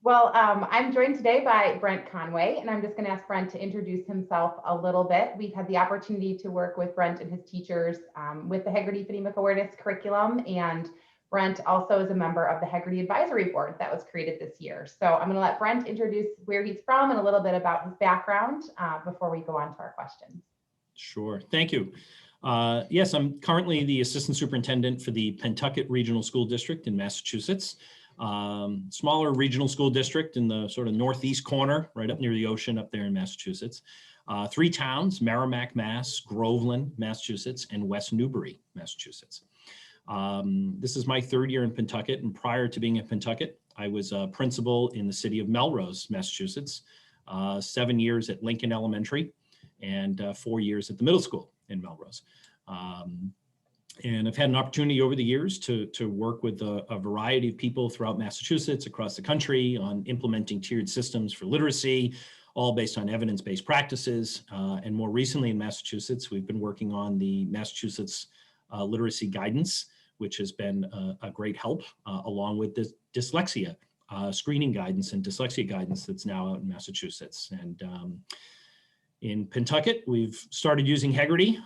I'm joined today by Brent Conway, and I'm just going to ask Brent to introduce himself a little bit. We've had the opportunity to work with Brent and his teachers with the Heggerty Phonemic Awareness curriculum, and Brent also is a member of the Heggerty Advisory Board that was created this year. So I'm going to let Brent introduce where he's from and a little bit about his background before we go on to our questions. Sure, thank you. Yes, I'm currently the Assistant Superintendent for the Pentucket Regional School District in Massachusetts. Smaller regional school district in the sort of northeast corner, right up near the ocean up there in Massachusetts. 3 towns, Merrimack, Mass, Groveland, Massachusetts, and West Newbury, Massachusetts. This is my 3rd year in Pentucket, and prior to being at Pentucket, I was a principal in the city of Melrose, Massachusetts, 7 years at Lincoln Elementary, and 4 years at the middle school in Melrose. And I've had an opportunity over the years to work with a variety of people throughout Massachusetts, across the country, on implementing tiered systems for literacy, all based on evidence-based practices. And more recently in Massachusetts, we've been working on the Massachusetts literacy guidance, which has been a great help, along with the dyslexia screening guidance and dyslexia guidance that's now out in Massachusetts. And in Pentucket, we've started using Heggerty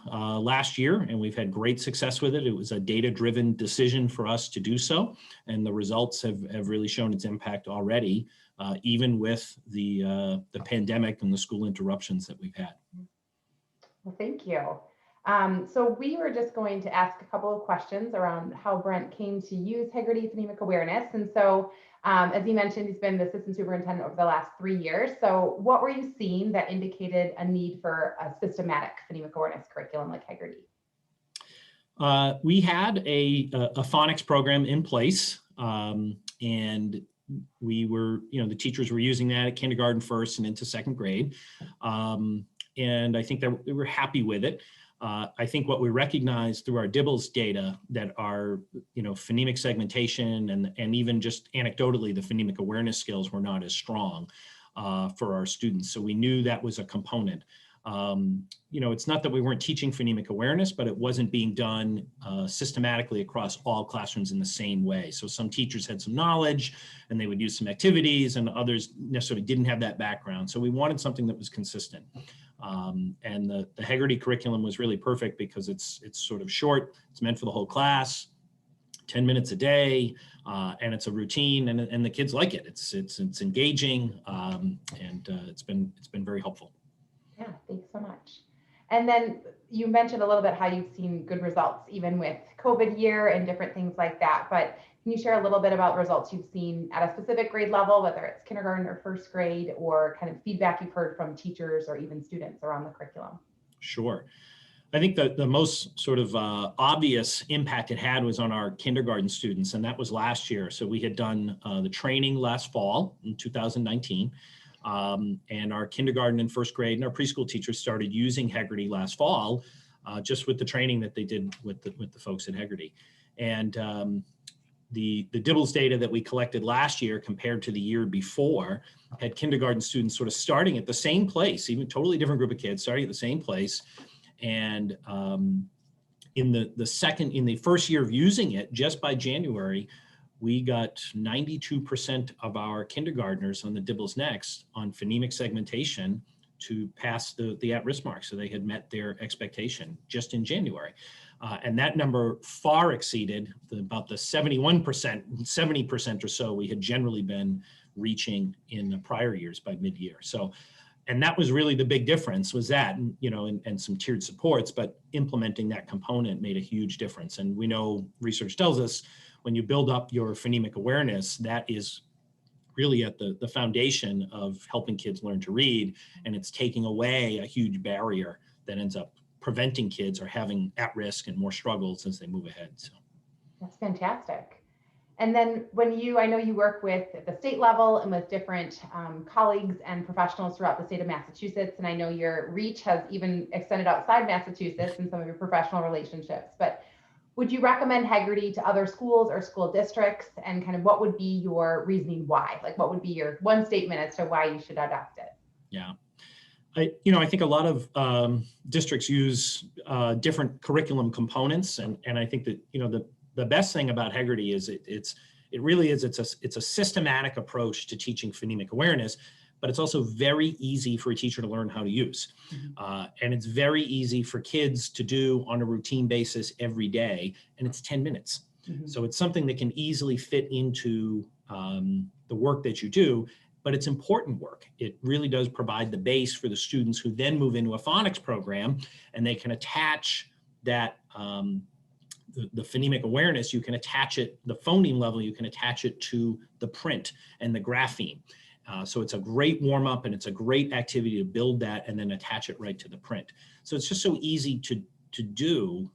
last year, and we've had great success with it. It was a data-driven decision for us to do so, and the results have really shown its impact already, even with the pandemic and the school interruptions that we've had. Well, thank you. So we were just going to ask a couple of questions around how Brent came to use Heggerty Phonemic Awareness. And so, as he mentioned, he's been the assistant superintendent over the last 3 years. So what were you seeing that indicated a need for a systematic phonemic awareness curriculum like Heggerty? We had a phonics program in place, and we were, the teachers were using that at kindergarten first and into 2nd grade. And I think that we were happy with it. I think what we recognized through our DIBELS data that our, phonemic segmentation and even just anecdotally, the phonemic awareness skills were not as strong for our students. So we knew that was a component. It's not that we weren't teaching phonemic awareness, but it wasn't being done systematically across all classrooms in the same way. So some teachers had some knowledge and they would use some activities, and others necessarily didn't have that background. So we wanted something that was consistent. And the Heggerty curriculum was really perfect because it's sort of short, it's meant for the whole class, 10 minutes a day, and it's a routine, and the kids like it. It's engaging, and it's been very helpful. Yeah, thanks so much. And then you mentioned a little bit how you've seen good results, even with COVID year and different things like that. But can you share a little bit about results you've seen at a specific grade level, whether it's kindergarten or 1st grade, or kind of feedback you've heard from teachers or even students around the curriculum? Sure. I think that the most sort of obvious impact it had was on our kindergarten students, and that was last year. So we had done the training last fall in 2019. And our kindergarten and 1st grade and our preschool teachers started using Heggerty last fall, just with the training that they did with the folks at Heggerty. And the DIBELS data that we collected last year compared to the year before had kindergarten students sort of starting at the same place, even totally different group of kids starting at the same place. And in the 1st year of using it, just by January, we got 92% of our kindergartners on the DIBELS Next on phonemic segmentation to pass the at-risk mark. So they had met their expectation just in January. And that number far exceeded about the 71%, 70% or so we had generally been reaching in the prior years by mid-year. So, and that was really the big difference, was that, and some tiered supports, but implementing that component made a huge difference. And we know research tells us when you build up your phonemic awareness, that is really at the foundation of helping kids learn to read, and it's taking away a huge barrier that ends up preventing kids or having at risk and more struggles as they move ahead. So that's fantastic. And then I know you work with at the state level and with different colleagues and professionals throughout the state of Massachusetts, and I know your reach has even extended outside Massachusetts in some of your professional relationships, but would you recommend Heggerty to other schools or school districts, and kind of what would be your reasoning why? Like, what would be your one statement as to why you should adopt it? Yeah. I think a lot of districts use different curriculum components, and I think that the best thing about Heggerty is it really is, it's a systematic approach to teaching phonemic awareness, but it's also very easy for a teacher to learn how to use. And it's very easy for kids to do on a routine basis every day, and it's 10 minutes. So it's something that can easily fit into the work that you do, but it's important work. It really does provide the base for the students who then move into a phonics program, and they can attach that, the phonemic awareness, you can attach it, the phoneme level, you can attach it to the print and the grapheme. So it's a great warm up, and it's a great activity to build that and then attach it right to the print. So it's just so easy to do.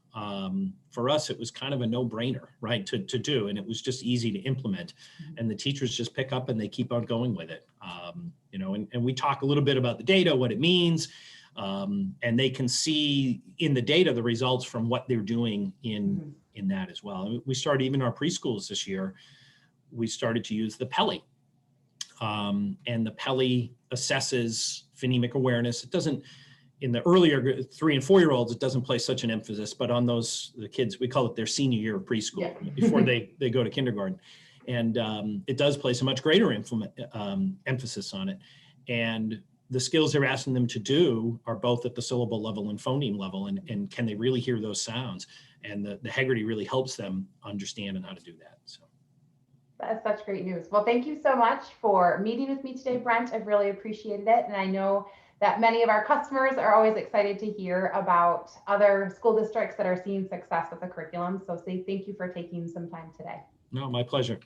For us, it was kind of a no-brainer, right, to do, and it was just easy to implement. And the teachers just pick up and they keep on going with it. You know, and we talk a little bit about the data, what it means, and they can see in the data the results from what they're doing in that as well. We started, even our preschools this year, we started to use the PELI. And the PELI assesses phonemic awareness. It doesn't, in the earlier 3 and 4 year olds, it doesn't place such an emphasis, but on the kids, we call it their senior year of preschool, before they go to kindergarten. And it does place a much greater emphasis on it. And the skills they're asking them to do are both at the syllable level and phoneme level, and can they really hear those sounds? And the Heggerty really helps them understand and how to do that. So. That's such great news. Well, thank you so much for meeting with me today, Brent. I've really appreciated it. And I know that many of our customers are always excited to hear about other school districts that are seeing success with the curriculum. So say thank you for taking some time today. No, my pleasure.